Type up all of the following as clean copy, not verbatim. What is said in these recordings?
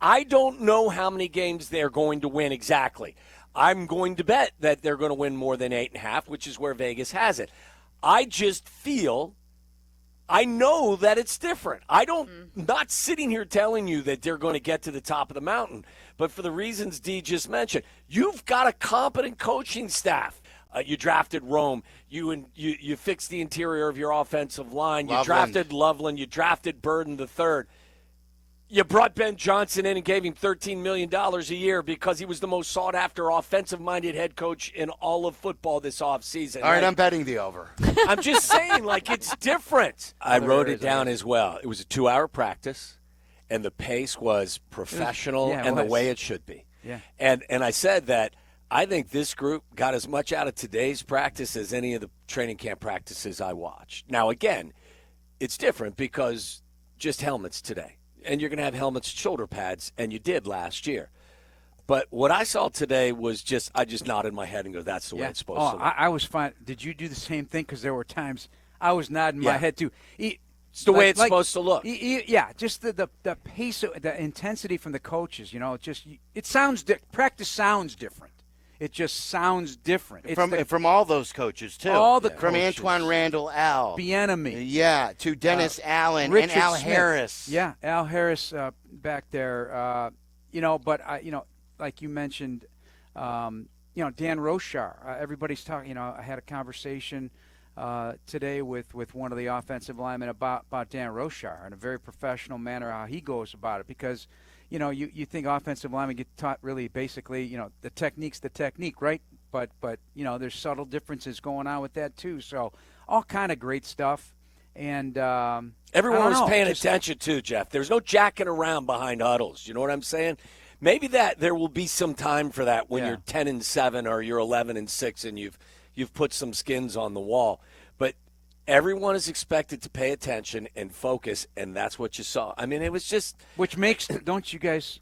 I don't know how many games they're going to win exactly. I'm going to bet that they're going to win more than 8.5, which is where Vegas has it. I just feel, I know that it's different. Not sitting here telling you that they're going to get to the top of the mountain, but for the reasons Dee just mentioned, you've got a competent coaching staff. You drafted Rome. You fixed the interior of your offensive line. You drafted Loveland. You drafted Burden III. You brought Ben Johnson in and gave him $13 million a year because he was the most sought-after offensive-minded head coach in all of football this offseason. All right, I'm betting the over. I'm just saying, like, it's different. I wrote it down as well. It was a 2-hour practice, and the pace was professional and the way it should be. Yeah. And I said that I think this group got as much out of today's practice as any of the training camp practices I watched. Now, again, it's different because just helmets today. And you're going to have helmets, shoulder pads, and you did last year. But what I saw today was I just nodded my head and go, that's the way it's supposed to look. I was fine. Did you do the same thing? Because there were times I was nodding my head too. It's the way it's supposed to look. Just the pace, the intensity from the coaches. It sounds practice sounds different. It just sounds different. From all those coaches, too. All the From coaches. Antoine Randall Al. Bieniemy. Yeah, to Dennis Allen Richard and Al Smith. Harris. Yeah, Al Harris back there. But like you mentioned, Dan Roshar. Everybody's talking. I had a conversation today with one of the offensive linemen about Dan Roshar in a very professional manner, how he goes about it, because you think offensive linemen get taught really basically, the technique's the technique, right? But there's subtle differences going on with that too. So all kind of great stuff. And everyone was paying attention too, Jeff. There's no jacking around behind huddles. You know what I'm saying? Maybe that there will be some time for that when you're 10-7 or you're 11-6 and you've put some skins on the wall. But everyone is expected to pay attention and focus, and that's what you saw. I mean, it was just – which makes – don't you guys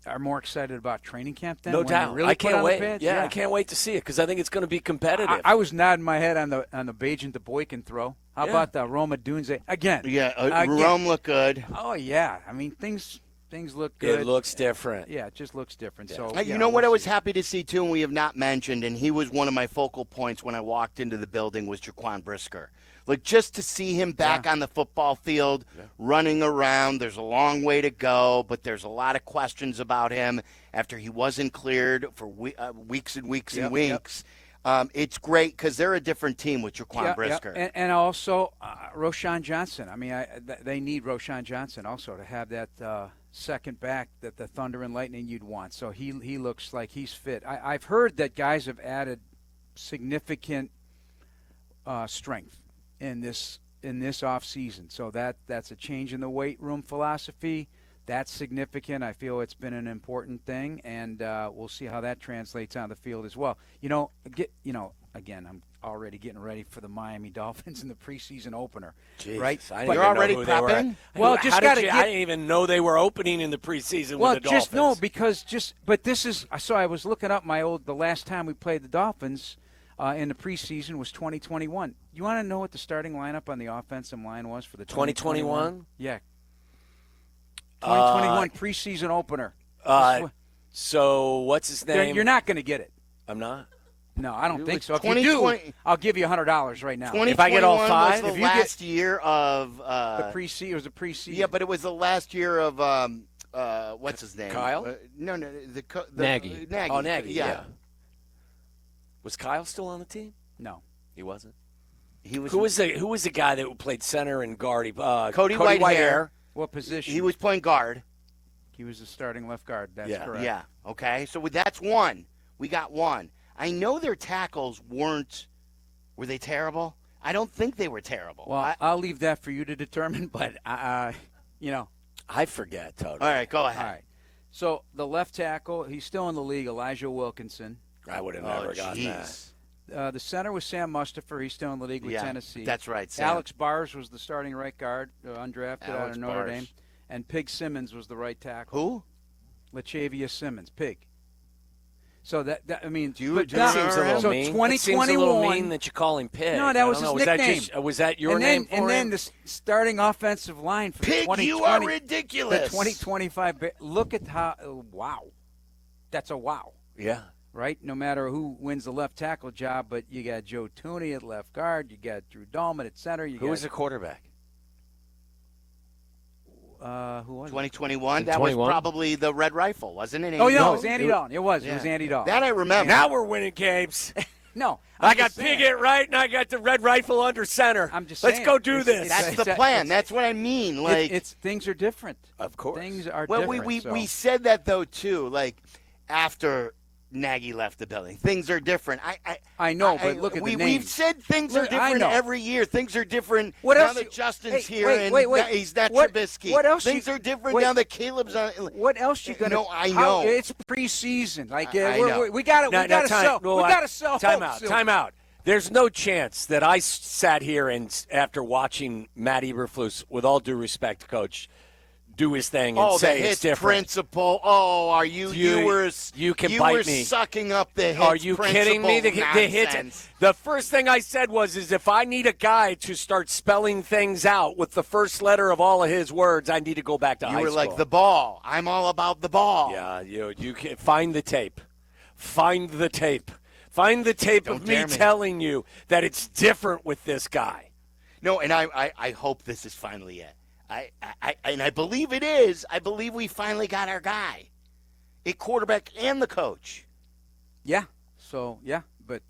are more excited about training camp then? No doubt. I can't wait. I can't wait to see it because I think it's going to be competitive. I was nodding my head on the Bajan to Boykin throw. How about the Roma Dunze? Again. Yeah, Rome looked good. Oh, yeah. I mean, things look good. It looks different. Yeah, it just looks different. Yeah. So you know what I was happy to see, too, and we have not mentioned, and he was one of my focal points when I walked into the building, was Jaquan Brisker. Like, just to see him back on the football field, running around. There's a long way to go, but there's a lot of questions about him after he wasn't cleared for weeks and weeks and weeks. It's great because they're a different team with Jaquan Brisker. And also Roshan Johnson. I mean, they need Roshan Johnson also to have that second back that the Thunder and Lightning you'd want. So he looks like he's fit. I've heard that guys have added significant strength in this off season. So that's a change in the weight room philosophy. That's significant. I feel it's been an important thing, and we'll see how that translates on the field as well. Again, I'm already getting ready for the Miami Dolphins in the preseason opener. Jesus, right? You're already prepping? Well, I didn't even know they were opening in the preseason with the Dolphins. But this is. So I was looking up the last time we played the Dolphins in the preseason was 2021. You want to know what the starting lineup on the offensive line was for the 2021? Yeah. 2021 preseason opener. So what's his name? You're not going to get it. I'm not? No, I don't think so. If you do, I'll give you $100 right now. If I get all five? Was the last year of the preseason. It was the preseason. Yeah, but it was the last year of what's his name? Kyle? No, Nagy. Nagy. Oh, Nagy, yeah. Was Kyle still on the team? No. He wasn't? He was. Who was the guy that played center and guard? Cody Whitehair. What position? He was playing guard. He was the starting left guard. That's correct. Yeah. Okay. So that's one. We got one. I know their tackles were they terrible? I don't think they were terrible. Well, I'll leave that for you to determine, but I forget totally. All right, go ahead. All right. So the left tackle, he's still in the league, Elijah Wilkinson. I would have never gotten that. The center was Sam Mustafer. He's still in the league with Tennessee. That's right, Sam. Alex Bars was the starting right guard, undrafted out of Notre Dame. And Pig Simmons was the right tackle. Who? Latavia Simmons, Pig. So that I mean, Dude, but that Seems a little so mean. 2021. It seems a little mean that you call him Pig. No, that I was don't his know. nickname. Was that your and name then, for and him? then the starting offensive line for Pig, 2020. you are ridiculous. The 2025. Look at how wow, that's a wow. Yeah. Right? No matter who wins the left tackle job, but you got Joe Tooney at left guard, you got Drew Dahlman at center. Who was the quarterback? Who was it? 2021. That was 21? probably the Red Rifle, wasn't it? Oh, yeah, No. it was Andy Dalton. It was Andy Dalton. That I remember. Now we're winning games. No, I got Piggott right, and I got the Red Rifle under center. I'm just Let's saying. go do It's- this. That's the plan. That's what I mean. Like, it's things are different. Of course. Things are well, different. we said that though too. Like after Nagy left the building, things are different. I know, but look at the we've names. said things are Look, I different know. every year. Things are different What now else that you- Justin's hey, here wait, and wait. he's not What- Trubisky. what else Things you- are different wait. now that Caleb's on. What else you gonna? No, I how- know. It's preseason. Like I know. we got Now, we got to time- sell. well, we got to sell. Time hope, out. Silvy. Time out. There's no chance that I sat here and after watching Matt Eberflus, with all due respect, Coach, do his thing and Oh, the say it's hits different. principle. Oh, are you? You were. You can you bite were me. sucking up the hits Are you kidding me? The hits. nonsense. The first thing I said was, if I need a guy to start spelling things out with the first letter of all of his words, I need to go back to high You were school. like the ball. I'm all about the ball. Yeah, you can find the tape. Find the tape. Find the tape Don't of me dare me. telling you that it's different with this guy. No, and I hope this is finally it. I believe it is. I believe we finally got our guy, a quarterback and the coach. Yeah. So yeah, but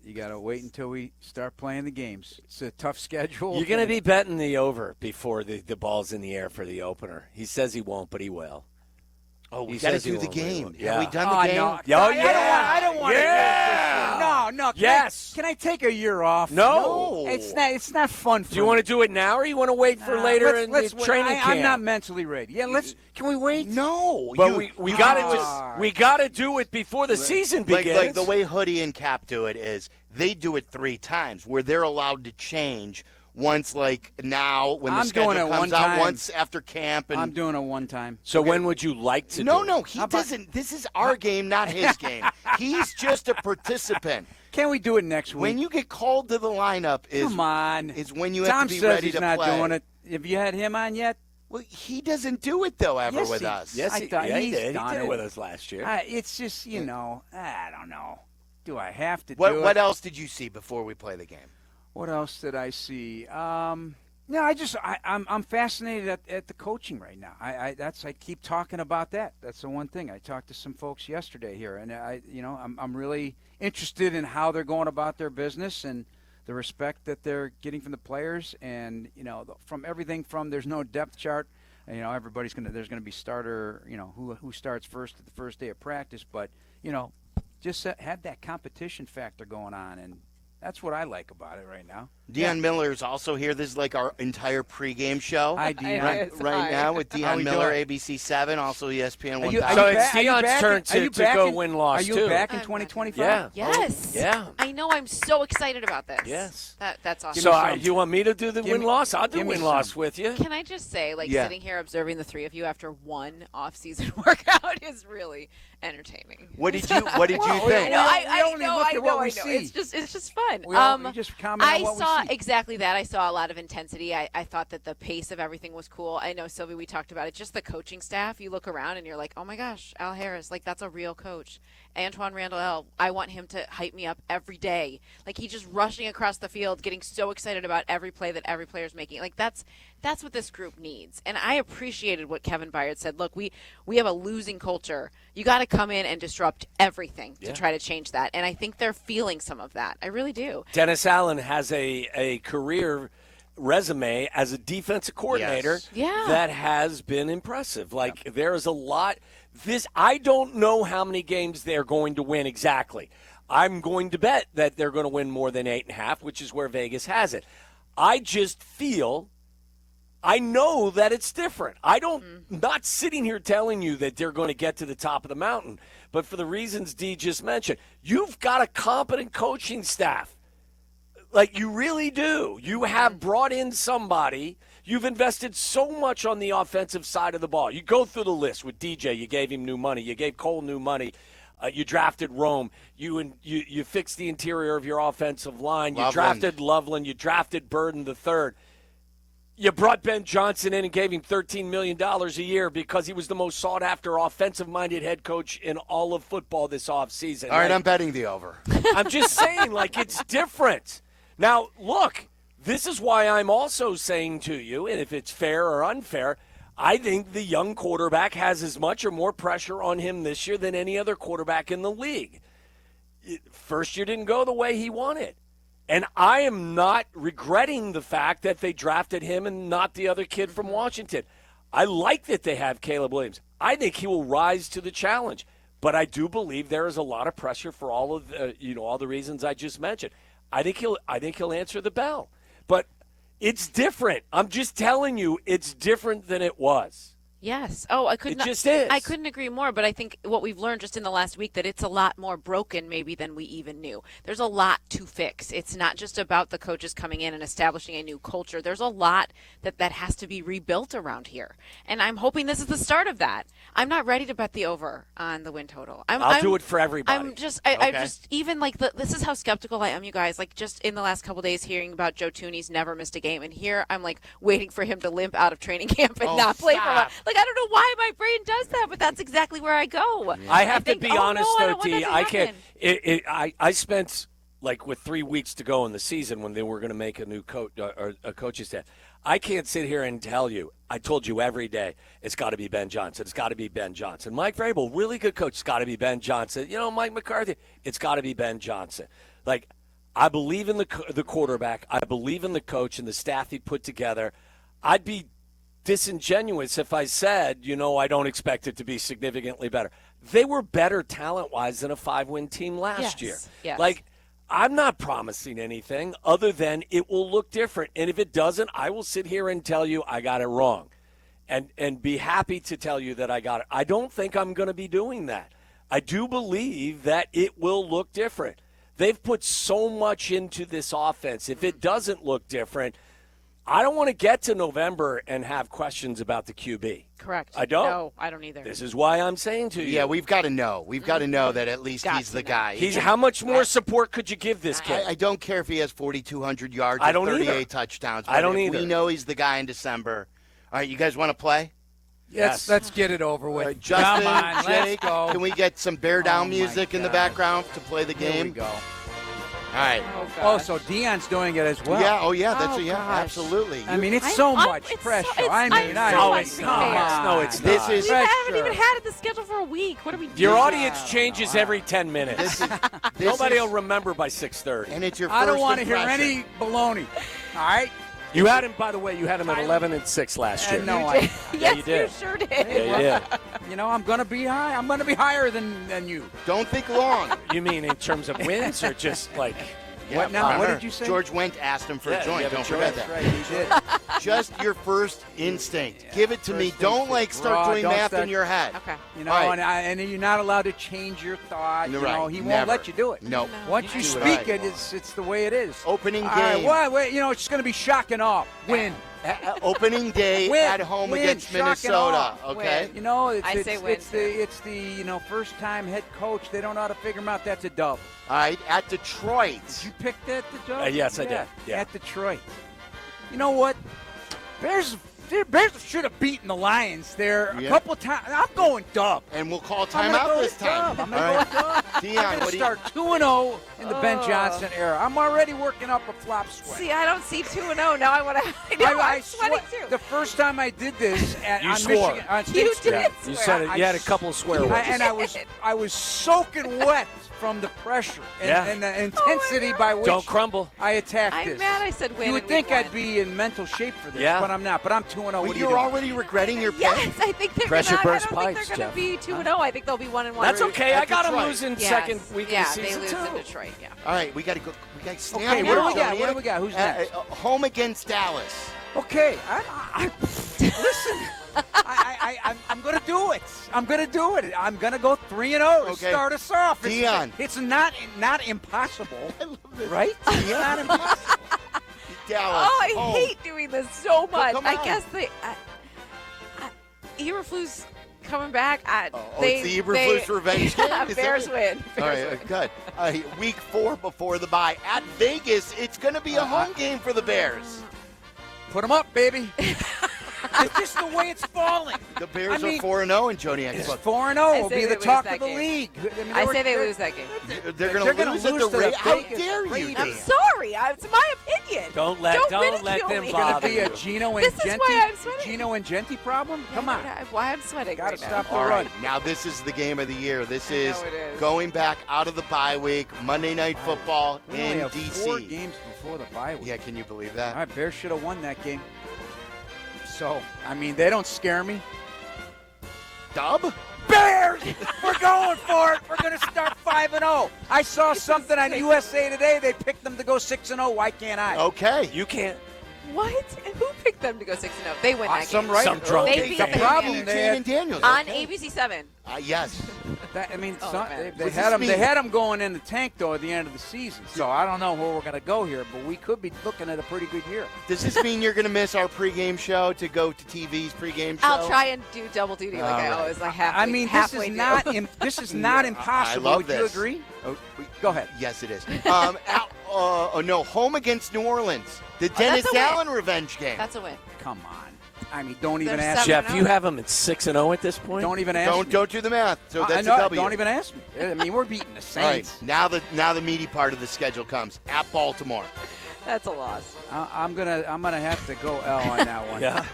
you got to wait until we start playing the games. It's a tough schedule. You're going to be betting the over before the ball's in the air for the opener. He says he won't, but he will. Oh, we He got to says he do the won't. game. Yeah. Have we done the game? No. Oh, yeah. I don't want Yeah. to. No. Yes. Can I take a year off? No. It's not fun. For Do you want to do it now, or you want to wait for later in the training camp? I'm not mentally ready. Yeah, can we wait? No. But you, we you got just- to we got to do it before the season begins. like the way Hoodie and Cap do it is they do it 3 times where they're allowed to change once, like now when the I'm schedule doing it comes one out, time. once after camp. And I'm doing a one time. So when would you like to? no, do it? no, he doesn't. This is our game, not his game. He's just a participant. Can we do it next week? When you get called to the lineup Come on. is when you Tom have to be says ready he's to not play. doing it. Have you had him on yet? Well, he doesn't do it though ever Yes, with he- us. Yes, I thought he he's did. He done did it. it with us last year. It's just I don't know. Do I have to do What it? else did you see before we play the game? What else did I see? No, I'm fascinated at the coaching right now. I keep talking about that. That's the one thing. I talked to some folks yesterday here, and I'm really interested in how they're going about their business and the respect that they're getting from the players, and from everything from there's no depth chart. There's gonna be starter, who starts first at the first day of practice, but just have that competition factor going on, and that's what I like about it right now. Deion Miller's also here. This is like our entire pregame show. Hi, Deion. Right now with How Deion we Miller, doing? ABC 7, also ESPN Are you- 1000. So are you it's ba- are you Deion's back turn in- to are you go back in- win-loss, Are you too. back in I'm 2025? Yeah. Yes. Yeah. I know. I'm so excited about this. Yes. That's awesome. So some. you want me to do the Give me- win-loss? I'll do give me win-loss some. with you. Can I just say, Yeah. sitting here observing the 3 of you after one off-season workout is really entertaining. What did you Well, think? I know. We only look at what we see. It's just fun. We just comment I on what saw we see. exactly that. I saw a lot of intensity. I thought that the pace of everything was cool. I know, Sylvie, we talked about it. Just the coaching staff. You look around and you're like, oh my gosh, Al Harris, that's a real coach. Antoine Randall, I want him to hype me up every day. He's just rushing across the field, getting so excited about every play that every player's making. That's what this group needs. And I appreciated what Kevin Byard said. Look, we have a losing culture. You got to come in and disrupt everything to try to change that. And I think they're feeling some of that. I really do. Dennis Allen has a career resume as a defensive coordinator Yes. Yeah. that has been impressive. There's a lot. I don't know how many games they're going to win exactly. I'm going to bet that they're going to win more than 8.5, which is where Vegas has it. I just feel, I know that it's different. Not sitting here telling you that they're going to get to the top of the mountain, but for the reasons Dee just mentioned, you've got a competent coaching staff. You really do. You have brought in somebody. You've invested so much on the offensive side of the ball. You go through the list with DJ. You gave him new money. You gave Cole new money. You drafted Rome. You fixed the interior of your offensive line. You Loveland. drafted Loveland. You drafted Burden the third. You brought Ben Johnson in and gave him $13 million a year because he was the most sought-after offensive-minded head coach in all of football this offseason. All right, I'm betting the over. I'm just saying, like, it's different. Now, look, this is why I'm also saying to you, and if it's fair or unfair, I think the young quarterback has as much or more pressure on him this year than any other quarterback in the league. First year didn't go the way he wanted. And I am not regretting the fact that they drafted him and not the other kid from Washington. I like that they have Caleb Williams. I think he will rise to the challenge. But I do believe there is a lot of pressure for all of all the reasons I just mentioned. I think he'll answer the bell. But it's different. I'm just telling you, it's different than it was. Yes. Oh, I couldn't. It just is. I couldn't agree more. But I think what we've learned just in the last week that it's a lot more broken maybe than we even knew. There's a lot to fix. It's not just about the coaches coming in and establishing a new culture. There's a lot that has to be rebuilt around here, and I'm hoping this is the start of that. I'm not ready to bet the over on the win total. I'll do it for everybody. I'm just even like this is how skeptical I am, you guys. Like just in the last couple days, hearing about Joe Tooney's never missed a game, and here I'm like waiting for him to limp out of training camp and not play for a while. Like I don't know why my brain does that, but that's exactly where I go. I have to be honest, though, T. I can't. I spent like with 3 weeks to go in the season when they were going to make a new coach or a coaching staff. I can't sit here and tell you. I told you every day it's got to be Ben Johnson. It's got to be Ben Johnson. Mike Vrabel, really good coach. It's got to be Ben Johnson. Mike McCarthy. It's got to be Ben Johnson. Like I believe in the quarterback. I believe in the coach and the staff he put together. I'd be disingenuous if I said, I don't expect it to be significantly better. They were better talent-wise than a 5-win team last year. Yes. Like, I'm not promising anything other than it will look different. And if it doesn't, I will sit here and tell you I got it wrong and be happy to tell you that I got it. I don't think I'm going to be doing that. I do believe that it will look different. They've put so much into this offense. If it doesn't look different, I don't want to get to November and have questions about the QB. Correct. I don't. No, I don't either. This is why I'm saying to you. Yeah, we've got to know. We've got to know that at least he's the guy. How much more support could you give this kid? I don't care if he has 4,200 yards I and don't 38 either. touchdowns. But I don't if either. we know he's the guy in December. All right, you guys want to play? Yes. Let's get it over with. Justin, Come on, Jake, let's go. can we get some bear down my music in the God. background to play the game? Here we go. All right. Oh, so Dion's doing it as well. Yeah, that's gosh. absolutely. I mean, it's so much it's pressure. so- I mean, I'm No, so it's come unprepared. on. No, it's This not. is We haven't even Pressure. had it the schedule for a week. What are we doing? Your audience changes every 10 minutes. this Nobody is, will remember by 6:30. and it's your first I don't want to hear impression. any baloney. All right? You had him, by the way, at 11-6 last year. No, Yes, you did. sure did. Yeah, you did. I'm going to be high. I'm going to be higher than you. Don't think long. You mean in terms of wins or just like What now? What remember, did you say? George Wendt asked him for Yeah, a joint. you have a Don't joint. forget that. Right, he did. Just your first instinct. Give it to me. First Don't instinct. start Raw, doing don't math start- in your head. Okay. You know, All right. and you're not allowed to change your thought. You're You know, right. he won't Never. let you do it. No. Once you Do it speak right. it, it's the way it is. Opening All right, game. wait, it's going to be shock and awe. Win. Opening day Win. at home Win. against Shock and Minnesota. awe. Okay. Win. You know, I say win, it's the first-time head coach. They don't know how to figure him out. That's a dub. All right. At Detroit. You picked that, the dub? Yes, I did. Yeah. At Detroit. You know what? Bears should have beaten the Lions there a Yeah. couple times. I'm going dub. And we'll call I'm gonna timeout go this time. dub. I'm All going right. to go dub. Dion, I'm going what to do you start 2-0 in the Ben Johnson era. I'm already working up a flop sweat. See, I don't see 2-0. Now I want to. I'm sweating too. The first time I did this You on swore. Michigan, on State You Street, did. You swear. said it. You had a couple of swear words. I was soaking wet from the pressure and the intensity by which Don't crumble. I attacked I'm this. mad I said win. You would and think we I'd won. be in mental shape for this, Yeah. but I'm not. But I'm 2-0. Well, What are you you're doing? already regretting your pick. Yes, I think they're Pressure gonna. burst I don't think pipes, they're going Jeff. to be 2-0. I think they'll be 1-1. That's okay. I got them Detroit. losing Yes. second week Yeah, of the they season lose too. in Detroit. Yeah. All right. We got to go. We got to stay Okay, on what do we now, got? don't What do you? we got? Who's next? Home against Dallas. Okay, listen. I'm going to do it. I'm going to do it. I'm going to go 3-0 to Okay. start us off. Dion. It's not impossible, right? It's not impossible. Dallas. Oh, I home. hate doing this so much. come I on. guess Eberflus coming back. It's the Eberflus revenge game? Is that Bears what- win. All Bears right, win. good. Week 4 before the bye at Vegas. It's going to be a home game for the Bears. Put them up, baby. It's just the way it's falling. The Bears I mean, are 4-0 in Joniak's It's book. 4-0. I Will say be they the lose talk that of the game. league. I, I say they lose that game. They're going to lose at the rate. How Vegas dare you? Raiders. I'm Dan? sorry. It's my opinion. Don't let ridicule them me. It's going to bother be a you. Gino and This is why I'm sweating. Gino and Genti problem? Come on. Why I'm sweating Gotta right stop now. the All run. right, now this is the game of the year. This I is know it is. going back out of the bye week, Monday Night Football We only in have 4 D.C. games before the bye week. Yeah, can you believe All that? right, Bears should have won that game. So, I mean, they don't scare me. Dub? Bears! We're going for it. We're going to start 5-0. I saw something on USA Today. They picked them to go 6-0. Why can't I? Okay. You can't. What? Who picked them to go 6-0? They win that Some game. writer. Some drunk They idiot. beat The them. problem Yeah. they Kane had, and Daniels. On okay. ABC 7. Yes. I mean, Oh, man. they What's had this them. They mean? had them going in the tank though at the end of the season. So I don't know where we're going to go here, but we could be looking at a pretty good year. Does this mean you're going to miss our pregame show to go to TV's pregame show? I'll try and do double duty like I All right. always like halfway. I mean, this halfway is do. not this is not I impossible. love Would this. you agree? Oh, Go ahead. Yes, it is. No, home against New Orleans. The that's Dennis a win. Allen revenge game. That's a win. Come on. I mean, don't even They're ask. seven- Jeff, you have them at 6-0 at this point. Don't even ask. me. Don't do the math. So I that's know. a W. Don't even ask me. I mean, we're beating the All right, Saints. now the meaty part of the schedule comes at Baltimore. That's a loss. I'm gonna have to go L on that one. Yeah.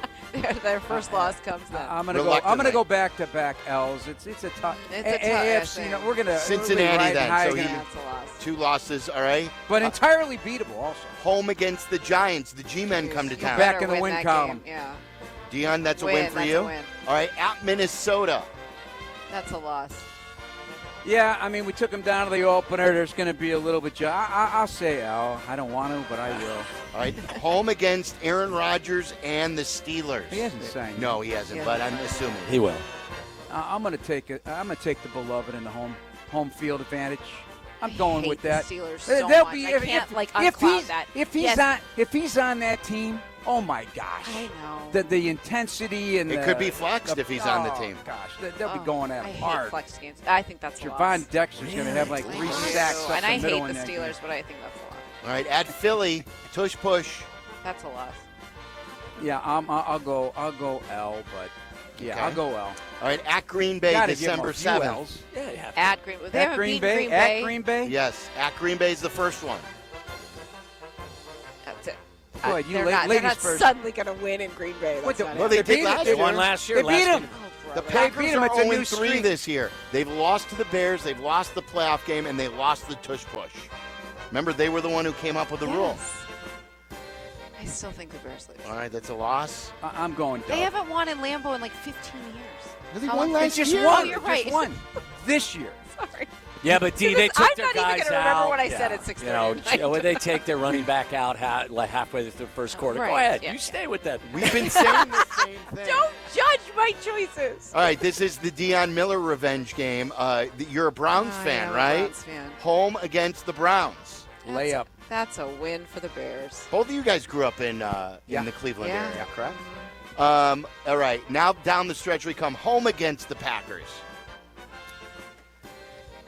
Their first loss comes then. I'm gonna Reluctantly. go back to back L's. It's a tough. It's a tough AFC. thing. We're gonna Cincinnati riding then, high so again. he- That's a loss. 2 losses, all right? But entirely beatable also. Home against the Giants. The G-men come to You town. Back better in the win win that column. game. Yeah. Dion, that's a win for That's you? a win. All right, at Minnesota. That's a loss. Yeah, I mean, we took them down to the opener. There's going to be a little bit. I'll say L. I don't want to, but I will. All right, home against Aaron Rodgers and the Steelers. He hasn't signed. No, he hasn't, but I'm assuming. He will. I'm going to take it. I'm going to take the beloved in the home field advantage. I'm I going hate with the that. Steelers so They'll much. be I can't uncloud that. if he's Yes. on that team. Oh my gosh. I know. The intensity and It could be flexed if he's on the team. Gosh, they'll be going at I him hate hard. flex games. I think that's a loss. Javon Dexter's going to have like I 3 do. sacks up And the I middle hate in the that game. Steelers, but I think that's a loss. All right, at Philly, tush push. That's a loss. Yeah, I'll go L, but yeah, Okay. I'll go L. All right, at Green Bay, Gotta give 'em December a few 7th. L's. Yeah, you have to. At Green Bay. They At haven't Green beaten Bay. Green Bay. At Green Bay. Yes, at Green Bay is the first one. That's it. Go ahead, you they're ladies not first. suddenly going to win in Green Bay. What That's the- not Well, it. they beat did last him. They year. won last year. They beat last him. Oh, The brother. Packers beat 'em. are It's a new 0-3 streak. this year. They've lost to the Bears, they've lost the playoff game, and they lost the tush push. Remember, they were the one who came up with the rule. Yes. I still think the Bears lose. All right, that's a loss. I'm going They Dub. haven't won in Lambeau in like 15 years. They How won long- last It's just year. one. Oh, you're It's right. just one. This year. Sorry. Yeah, but D, they took I'm their not even guys gonna remember out. what I said Yeah. at 6:30 You know, tonight. when they take their running back out like halfway through the first quarter, go Right, ahead. yeah. You stay with that. We've been saying the same thing. Don't judge my choices. All right, this is the Deion Miller revenge game. You're a Browns Oh, fan, yeah, I'm a right? Browns fan. Home against the Browns. Layup. That's a win for the Bears. Both of you guys grew up in Yeah. the Cleveland Yeah. area, correct? All right, now down the stretch we come home against the Packers.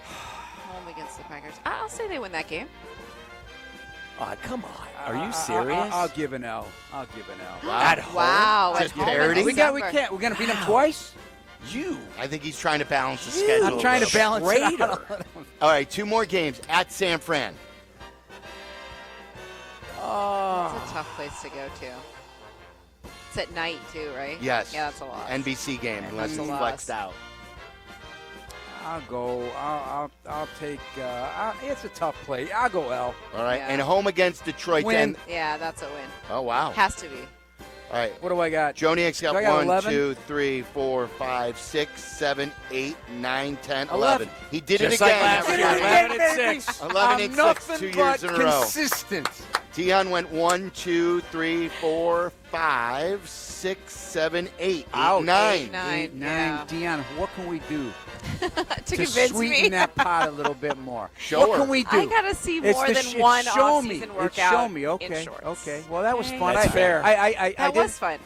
Home against the Packers. I'll say they win that game. Oh, come on. Are you serious? I'll give an L. I'll give an L. At home? Wow. Just at home in parity? We December. can't. We're gonna beat them Wow. twice. You. I think he's trying to balance the schedule. I'm trying to balance it Traitor. out. All right, 2 more games at San Fran. It's a tough place to go to. It's at night too, right? Yes. Yeah, that's a lot. NBC game, unless That's a it's loss. flexed out. I'll go. I'll take. It's a tough play. I'll go L. All right, Yeah. and home against Detroit. Win. And, Yeah, that's a win. oh, wow. Has to be. All right. What do I got? Joniak's got Do I got 1, 11? 2, 3, 4, 5, 6, 7, 8, 9, 10, 11. 11. He did Just it like again. last year, everybody. 11 and 6. 11 and 6, nothing 2 but years in a row. consistent. Dion went 1, 2, 3, 4, 5, 6, 7, 8, Ouch. 9. 9. 9. Yeah. Dion, what can we do to to convince sweeten me. that pot a little bit more? Show what her. can we do? I gotta see It's more the than sh- one show me. off-season It's workout show me. in Okay. shorts. Okay. Well, that was fun. That's fair. I That did- was fun.